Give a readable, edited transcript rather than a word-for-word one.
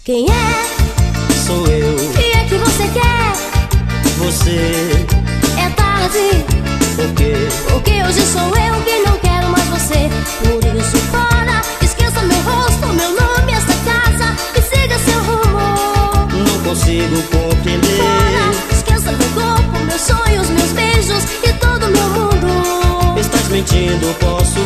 Quem é? Sou eu. E é que você quer? Você. É tarde. Por quê? Porque hoje sou eu que não quero mais você. Por isso fora, esqueça meu rosto, meu nome, essa casa e siga seu rumo. Não consigo compreender. Fora, esqueça meu corpo, meus sonhos, meus beijos e todo meu mundo. Estás mentindo, posso